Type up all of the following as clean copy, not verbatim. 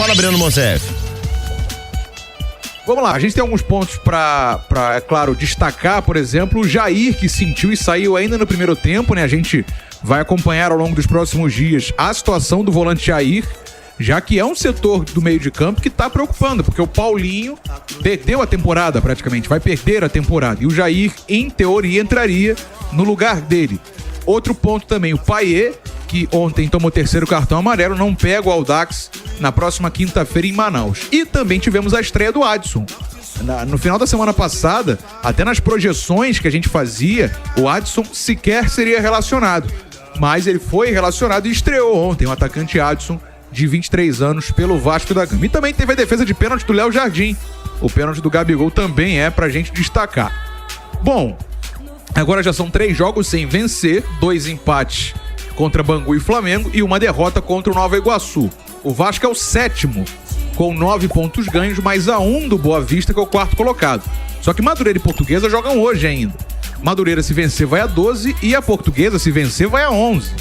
Fala, Breno Monsef. Vamos lá, a gente tem alguns pontos pra, é claro, destacar, por exemplo, o Jair, que sentiu e saiu ainda no primeiro tempo, né? A gente vai acompanhar ao longo dos próximos dias a situação do volante Jair, já que é um setor do meio de campo que tá preocupando, porque o Paulinho perdeu a temporada praticamente, vai perder a temporada, e o Jair, em teoria, entraria no lugar dele. Outro ponto também, o Payet, que ontem tomou o terceiro cartão amarelo, não pega o Audax na próxima quinta-feira em Manaus. E também tivemos a estreia do Adson. No final da semana passada, até nas projeções que a gente fazia, o Adson sequer seria relacionado. Mas ele foi relacionado e estreou ontem, o atacante Adson, de 23 anos, pelo Vasco da Gama. E também teve a defesa de pênalti do Léo Jardim. O pênalti do Gabigol também é pra gente destacar. Bom, agora já são 3 jogos sem vencer, 2 empates contra Bangu e Flamengo e uma derrota contra o Nova Iguaçu. O Vasco é o 7º, com 9 pontos ganhos, mais a 1 do Boa Vista, que é o 4º colocado. Só que Madureira e Portuguesa jogam hoje ainda. Madureira, se vencer, vai a 12 e a Portuguesa, se vencer, vai a 11.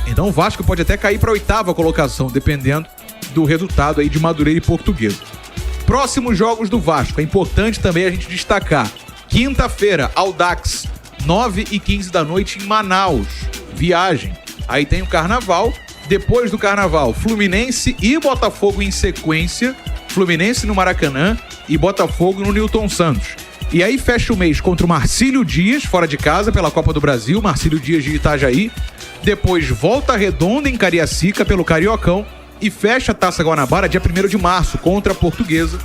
Então o Vasco pode até cair para a 8ª colocação, dependendo do resultado aí de Madureira e Portuguesa. Próximos jogos do Vasco, é importante também a gente destacar. Quinta-feira, Audax, 9h15 da noite em Manaus. Viagem. Aí tem o Carnaval. Depois do Carnaval, Fluminense e Botafogo em sequência. Fluminense no Maracanã e Botafogo no Newton Santos. E aí fecha o mês contra o Marcílio Dias, fora de casa, pela Copa do Brasil. Marcílio Dias de Itajaí. Depois Volta Redonda em Cariacica, pelo Cariocão. E fecha a Taça Guanabara dia 1º de março, contra a Portuguesa,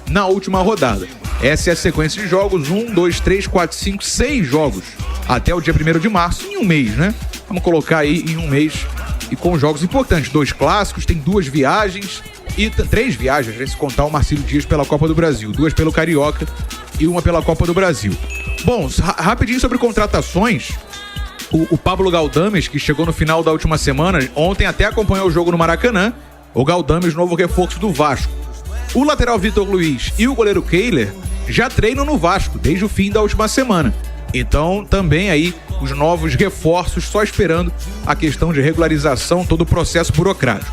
na última rodada. Essa é a sequência de jogos. 1, 2, 3, 4, 5, 6 jogos. Até o dia 1º de março, em um mês, né? Vamos colocar aí em um mês e com jogos importantes. 2 clássicos, tem 2 viagens e 3 viagens, se contar o Marcílio Dias pela Copa do Brasil. 2 pelo Carioca e 1 pela Copa do Brasil. Bom, rapidinho sobre contratações. O Pablo Galdames, que chegou no final da última semana, ontem até acompanhou o jogo no Maracanã. O Galdames, novo reforço do Vasco. O lateral Vitor Luiz e o goleiro Kehler já treinam no Vasco desde o fim da última semana. Então, também aí, os novos reforços, só esperando a questão de regularização, todo o processo burocrático.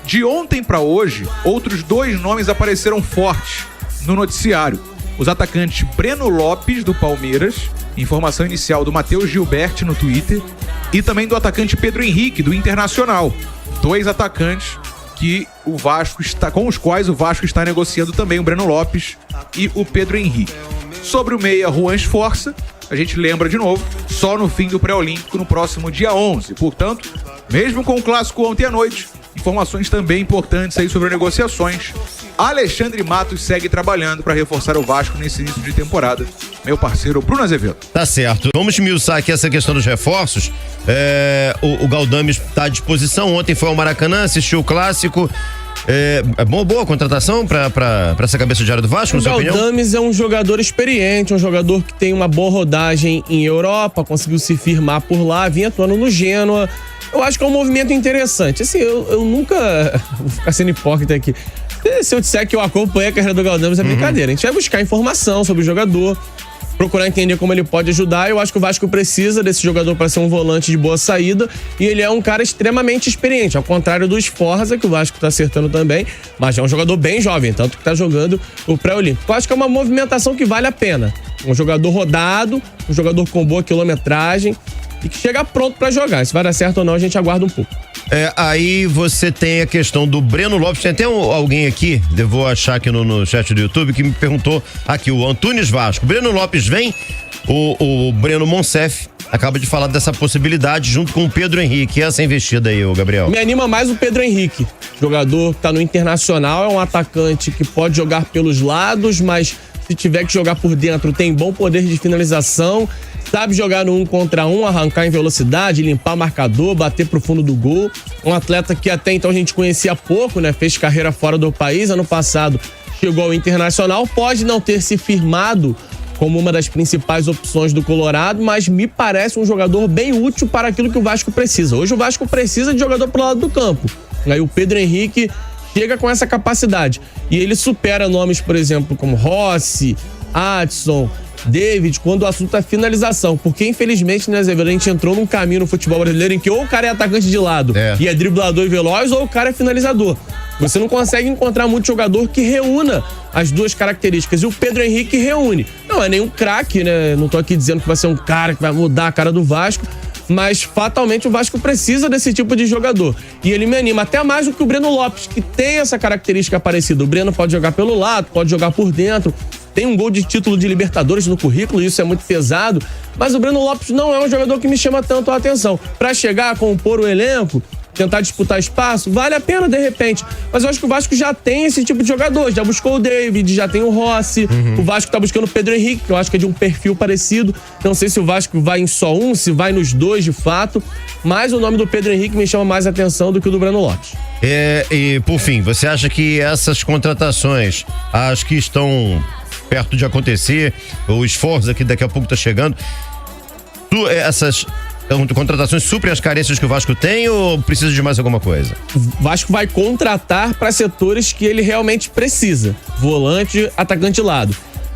De ontem para hoje, outros 2 nomes apareceram fortes no noticiário. Os atacantes Breno Lopes, do Palmeiras, informação inicial do Matheus Gilberti no Twitter, e também do atacante Pedro Henrique, do Internacional. 2 atacantes que o Vasco está, com os quais o Vasco está negociando também, o Breno Lopes e o Pedro Henrique. Sobre o meia Juan Esforça, a gente lembra de novo, só no fim do pré-olímpico no próximo dia 11. Portanto, mesmo com o clássico ontem à noite, informações também importantes aí sobre negociações. Alexandre Matos segue trabalhando para reforçar o Vasco nesse início de temporada. Meu parceiro Bruno Azevedo. Tá certo. Vamos esmiuçar aqui essa questão dos reforços. O Galdames está à disposição. Ontem foi ao Maracanã, assistiu o clássico. Boa contratação para essa cabeça de área do Vasco, na sua opinião? O Galdames é um jogador experiente, um jogador que tem uma boa rodagem em Europa, conseguiu se firmar por lá, vinha atuando no Genoa. Eu acho que é um movimento interessante. Assim, eu nunca... Vou ficar sendo hipócrita aqui. Se eu disser que eu acompanho a carreira do Galdames, é brincadeira. A gente vai buscar informação sobre o jogador, procurar entender como ele pode ajudar. Eu acho que o Vasco precisa desse jogador para ser um volante de boa saída, e ele é um cara extremamente experiente, ao contrário do Sforza, que o Vasco tá acertando também, mas é um jogador bem jovem, tanto que tá jogando o pré-olímpico. Eu acho que é uma movimentação que vale a pena. Um jogador rodado, um jogador com boa quilometragem e que chega pronto para jogar. Se vai dar certo ou não, a gente aguarda um pouco. Aí você tem a questão do Breno Lopes. Tem até alguém aqui, vou achar aqui no chat do YouTube, que me perguntou aqui, o Antunes Vasco. Breno Lopes vem, o Breno Monsef acaba de falar dessa possibilidade junto com o Pedro Henrique. Essa investida aí, Gabriel? Me anima mais o Pedro Henrique, jogador que tá no Internacional, é um atacante que pode jogar pelos lados, mas se tiver que jogar por dentro tem bom poder de finalização, sabe jogar no 1 contra 1, arrancar em velocidade, limpar marcador, bater pro fundo do gol. Um atleta que até então a gente conhecia pouco, né? Fez carreira fora do país, ano passado chegou ao Internacional, pode não ter se firmado como uma das principais opções do Colorado, mas me parece um jogador bem útil para aquilo que o Vasco precisa. Hoje o Vasco precisa de jogador pro lado do campo. Aí o Pedro Henrique chega com essa capacidade. E ele supera nomes, por exemplo, como Rossi, Adson, David, quando o assunto é finalização. Porque, infelizmente, né, Azevedo, a gente entrou num caminho no futebol brasileiro em que ou o cara é atacante de lado e é driblador e veloz, ou o cara é finalizador. Você não consegue encontrar muito jogador que reúna as duas características. E o Pedro Henrique reúne. Não é nenhum craque, né? Não tô aqui dizendo que vai ser um cara que vai mudar a cara do Vasco, mas fatalmente o Vasco precisa desse tipo de jogador. E ele me anima até mais do que o Breno Lopes, que tem essa característica parecida. O Breno pode jogar pelo lado, pode jogar por dentro. Tem um gol de título de Libertadores no currículo, isso é muito pesado. Mas o Breno Lopes não é um jogador que me chama tanto a atenção. Pra chegar, compor o elenco, tentar disputar espaço, vale a pena de repente. Mas eu acho que o Vasco já tem esse tipo de jogador. Já buscou o David, já tem o Rossi. O Vasco tá buscando o Pedro Henrique, que eu acho que é de um perfil parecido. Não sei se o Vasco vai em só um, se vai nos dois de fato. Mas o nome do Pedro Henrique me chama mais atenção do que o do Breno Lopes. E por fim, você acha que essas contratações, as que estão perto de acontecer, o esforço aqui daqui a pouco tá chegando, essas contratações suprem as carências que o Vasco tem ou precisa de mais alguma coisa? O Vasco vai contratar para setores que ele realmente precisa. Volante, atacante de lado.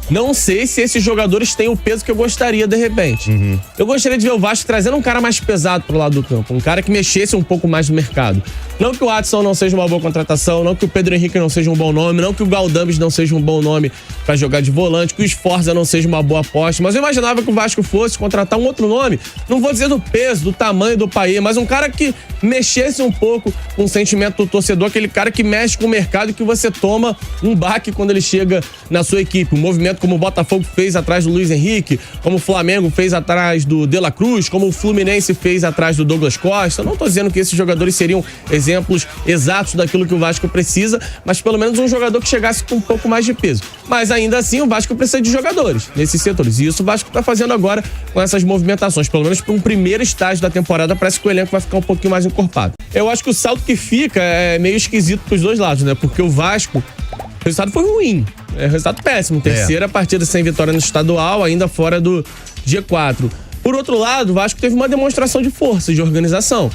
Não sei se esses jogadores têm o peso que eu gostaria de repente. Eu gostaria de ver o Vasco trazendo um cara mais pesado pro lado do campo. Um cara que mexesse um pouco mais no mercado. Não que o Adson não seja uma boa contratação, não que o Pedro Henrique não seja um bom nome, não que o Galdames não seja um bom nome para jogar de volante, que o Sforza não seja uma boa aposta. Mas eu imaginava que o Vasco fosse contratar um outro nome. Não vou dizer do peso, do tamanho do Paê, mas um cara que mexesse um pouco com o sentimento do torcedor, aquele cara que mexe com o mercado e que você toma um baque quando ele chega na sua equipe. Um movimento como o Botafogo fez atrás do Luiz Henrique, como o Flamengo fez atrás do De La Cruz, como o Fluminense fez atrás do Douglas Costa. Não tô dizendo que esses jogadores seriam exemplos exatos daquilo que o Vasco precisa, mas pelo menos um jogador que chegasse com um pouco mais de peso. Mas ainda assim o Vasco precisa de jogadores nesses setores. E isso o Vasco tá fazendo agora com essas movimentações. Pelo menos para um primeiro estágio da temporada, parece que o elenco vai ficar um pouquinho mais encorpado. Eu acho que o salto que fica é meio esquisito pros dois lados, né? Porque o Vasco, o resultado foi ruim. É resultado péssimo. Terceira partida sem vitória no estadual, ainda fora do G4. Por outro lado, o Vasco teve uma demonstração de força, de organização.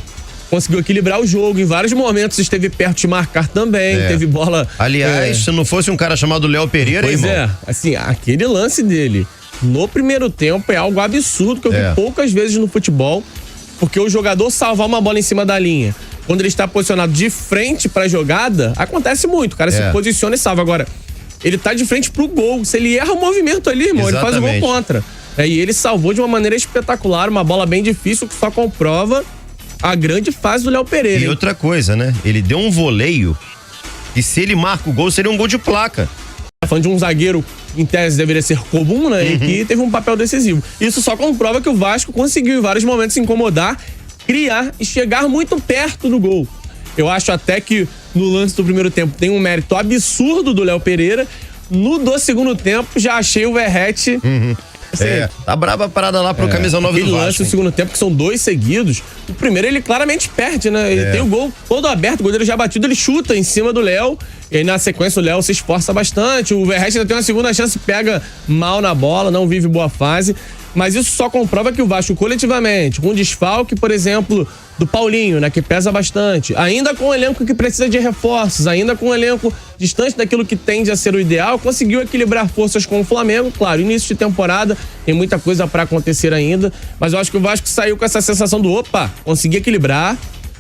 Conseguiu equilibrar o jogo, em vários momentos esteve perto de marcar também, teve bola... Aliás, se não fosse um cara chamado Léo Pereira, pois irmão. assim, aquele lance dele no primeiro tempo é algo absurdo que eu vi poucas vezes no futebol, porque o jogador salvar uma bola em cima da linha, quando ele está posicionado de frente pra jogada, acontece muito, o cara se posiciona e salva. Agora, ele tá de frente pro gol, se ele erra o movimento ali, irmão, ele faz o gol contra. E ele salvou de uma maneira espetacular, uma bola bem difícil que só comprova a grande fase do Léo Pereira. E outra coisa, né? Ele deu um voleio e se ele marca o gol, seria um gol de placa. Tá falando de um zagueiro, em tese, deveria ser comum, né? E que teve um papel decisivo. Isso só comprova que o Vasco conseguiu, em vários momentos, se incomodar, criar e chegar muito perto do gol. Eu acho até que no lance do primeiro tempo tem um mérito absurdo do Léo Pereira. No do segundo tempo, já achei o Verratti... Tá braba a parada lá pro camisa 9 do Vasco. Aquele lance no segundo tempo, que são 2 seguidos. O primeiro ele claramente perde, né? Ele tem o gol todo aberto, o goleiro já batido, ele chuta em cima do Léo. E aí na sequência o Léo se esforça bastante. O Verratti ainda tem uma segunda chance, pega mal na bola, não vive boa fase. Mas isso só comprova que o Vasco coletivamente, com desfalque, por exemplo, do Paulinho, né, que pesa bastante, ainda com um elenco que precisa de reforços, ainda com um elenco distante daquilo que tende a ser o ideal, conseguiu equilibrar forças com o Flamengo. Claro, início de temporada, tem muita coisa pra acontecer ainda, mas eu acho que o Vasco saiu com essa sensação do consegui equilibrar,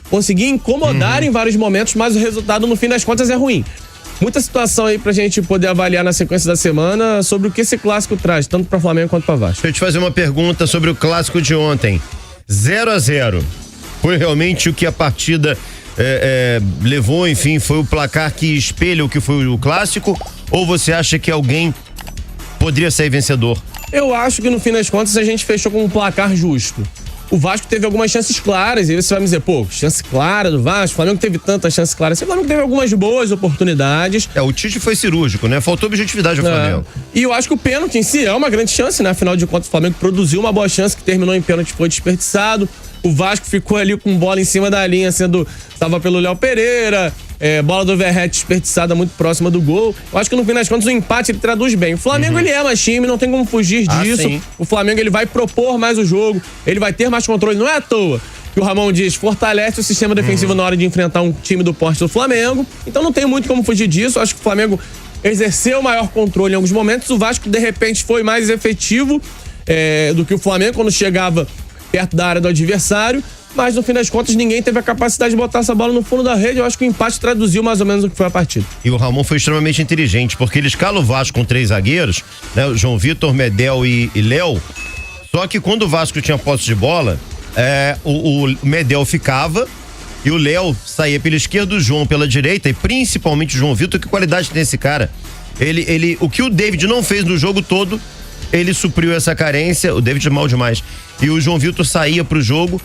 consegui incomodar em vários momentos, mas o resultado no fim das contas é ruim. Muita situação aí pra gente poder avaliar na sequência da semana sobre o que esse clássico traz, tanto pra Flamengo quanto pra Vasco. Deixa eu te fazer uma pergunta sobre o clássico de ontem. 0-0. Foi realmente o que a partida levou, enfim, foi o placar que espelha o que foi o clássico? Ou você acha que alguém poderia sair vencedor? Eu acho que no fim das contas a gente fechou com um placar justo. O Vasco teve algumas chances claras, e aí você vai me dizer, chance clara do Vasco, o Flamengo teve tantas chances claras, o Flamengo teve algumas boas oportunidades. O Tite foi cirúrgico, né? Faltou objetividade ao Flamengo. E eu acho que o pênalti em si é uma grande chance, né? Afinal de contas, o Flamengo produziu uma boa chance que terminou em pênalti, foi desperdiçado. O Vasco ficou ali com bola em cima da linha, sendo salva pelo Léo Pereira, bola do Verratti desperdiçada muito próxima do gol. Eu acho que no fim das contas o empate ele traduz bem. O Flamengo ele é mais time, não tem como fugir disso. Sim. O Flamengo ele vai propor mais o jogo, ele vai ter mais controle. Não é à toa que o Ramon diz, fortalece o sistema defensivo na hora de enfrentar um time do porte do Flamengo. Então não tem muito como fugir disso. Eu acho que o Flamengo exerceu maior controle em alguns momentos. O Vasco, de repente, foi mais efetivo do que o Flamengo quando chegava perto da área do adversário. Mas, no fim das contas, ninguém teve a capacidade de botar essa bola no fundo da rede. Eu acho que o empate traduziu mais ou menos o que foi a partida. E o Ramon foi extremamente inteligente, porque ele escala o Vasco com 3 zagueiros, né? O João Vitor, Medel e Léo. Só que quando o Vasco tinha posse de bola, o Medel ficava e o Léo saía pela esquerda, o João pela direita, e principalmente o João Vitor. Que qualidade tem esse cara? O que o David não fez no jogo todo, ele supriu essa carência. O David é mal demais. E o João Vitor saía pro jogo.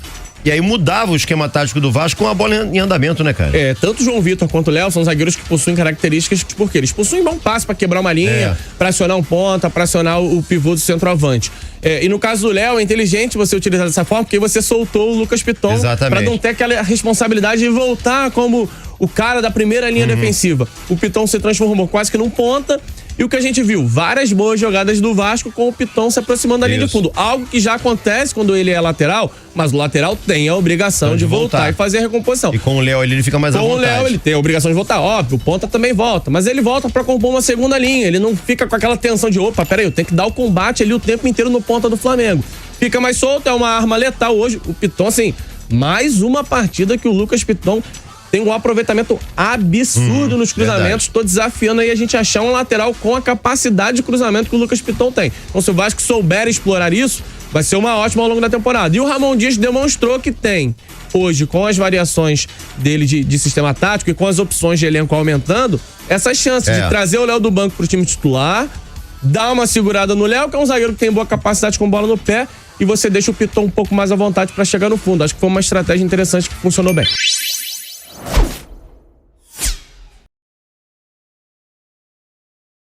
E aí mudava o esquema tático do Vasco com a bola em andamento, né, cara? Tanto o João Vitor quanto o Léo são zagueiros que possuem características, porque eles possuem bom passe pra quebrar uma linha, pra acionar um ponta, pra acionar o pivô do centroavante. E no caso do Léo, é inteligente você utilizar dessa forma, porque você soltou o Lucas Piton pra não ter aquela responsabilidade de voltar como o cara da primeira linha defensiva. O Piton se transformou quase que num ponta. E o que a gente viu? Várias boas jogadas do Vasco com o Piton se aproximando da linha de fundo. Algo que já acontece quando ele é lateral, mas o lateral tem a obrigação de voltar e fazer a recomposição. E com o Léo ele fica mais à vontade. Com o Léo ele tem a obrigação de voltar. Óbvio, o ponta também volta. Mas ele volta pra compor uma segunda linha. Ele não fica com aquela tensão de, opa, peraí, eu tenho que dar o combate ali o tempo inteiro no ponta do Flamengo. Fica mais solto, é uma arma letal hoje. O Piton, assim, mais uma partida que o Lucas Piton tem um aproveitamento absurdo nos cruzamentos. Tô desafiando aí a gente achar um lateral com a capacidade de cruzamento que o Lucas Piton tem. Então, se o Vasco souber explorar isso, vai ser uma ótima ao longo da temporada. E o Ramon Dias demonstrou que tem, hoje, com as variações dele de sistema tático e com as opções de elenco aumentando, essas chances de trazer o Léo do banco pro time titular, dar uma segurada no Léo, que é um zagueiro que tem boa capacidade com bola no pé, e você deixa o Piton um pouco mais à vontade para chegar no fundo. Acho que foi uma estratégia interessante que funcionou bem.